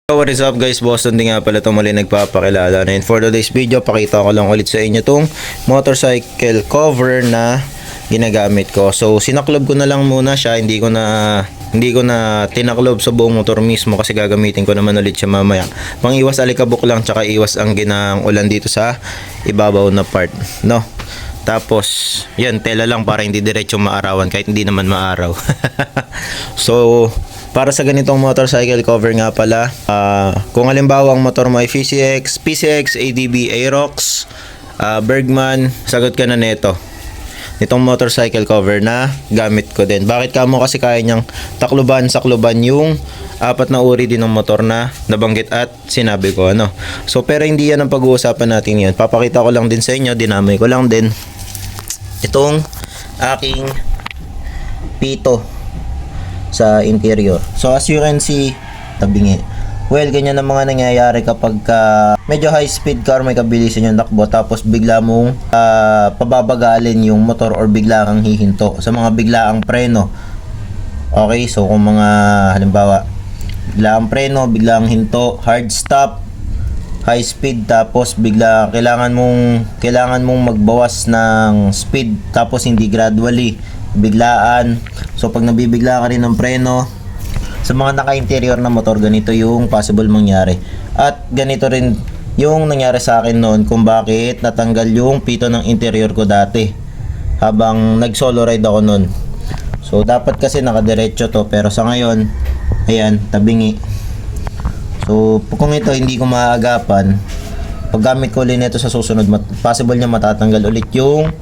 What is up guys, Boston din nga pala itong muli nagpapakilala. And for today's video, pakita ko lang ulit sa inyo itong motorcycle cover na ginagamit ko. So sinaklob ko na lang muna siya, hindi ko na tinaklob sa buong motor mismo kasi gagamitin ko naman ulit siya mamaya. Pang iwas alikabok lang, tsaka iwas ang ginang ulan dito sa ibabaw na part, no? Tapos yan, tela lang para hindi diretso maarawan kahit hindi naman maaraw. So para sa ganitong motorcycle cover nga pala, kung halimbawa ang motor mo ay PCX, ADB, Aerox, Bergman, sagot ka na nito. Itong motorcycle cover na gamit ko din. Bakit kamo? Kasi kaya niyang sakluban yung apat na uri din ng motor na nabanggit at sinabi ko, ano. So pero hindi yan ang pag-uusapan natin yan. Papakita ko lang din sa inyo, dinamay ko lang din itong aking pito sa interior. So as you can see, tabingi. Well, ganyan ang mga nangyayari kapag medyo high speed car, may kabilisan yung takbo, tapos bigla mong pababagalin yung motor or bigla kang hihinto sa mga biglaang preno. Okay, so kung mga halimbawa biglaang preno, biglaang hinto, hard stop, high speed, tapos bigla kailangan mong magbawas ng speed tapos hindi gradually, biglaan. So pag nabibigla ka rin ng preno sa mga naka-interior na motor, ganito yung possible mangyari. At ganito rin yung nangyari sa akin noon kung bakit natanggal yung pito ng interior ko dati habang nag-solo ride ako noon. So dapat kasi nakadiretso to, pero sa ngayon, ayan, tabingi. So kung ito hindi ko maaagapan, paggamit ko ulit nito sa susunod, possible niya matatanggal ulit yung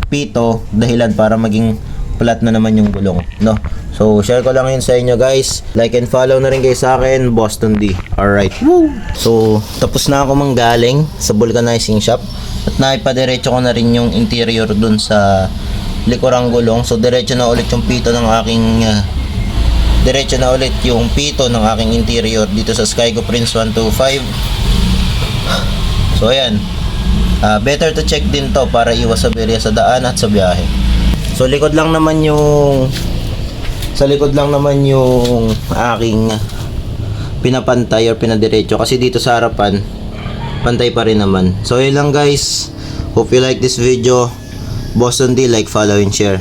pito, dahilan para maging flat na naman yung gulong, no? So share ko lang yun sa inyo guys. Like and follow na rin kayo sa akin, Boston D. Alright. So tapos na ako manggaling sa vulcanizing shop at naipadiretso ko na rin yung interior dun sa likurang gulong. So diretso na ulit yung pito ng aking interior dito sa Skygo Prince 125. So ayan, better to check din to para iwas sa berya sa daan at sa biyahe. So sa likod lang naman yung aking pinapantay or pinadiretso, kasi dito sa harapan pantay pa rin naman. So yun lang guys, hope you like this video. Boston D, like, follow and share.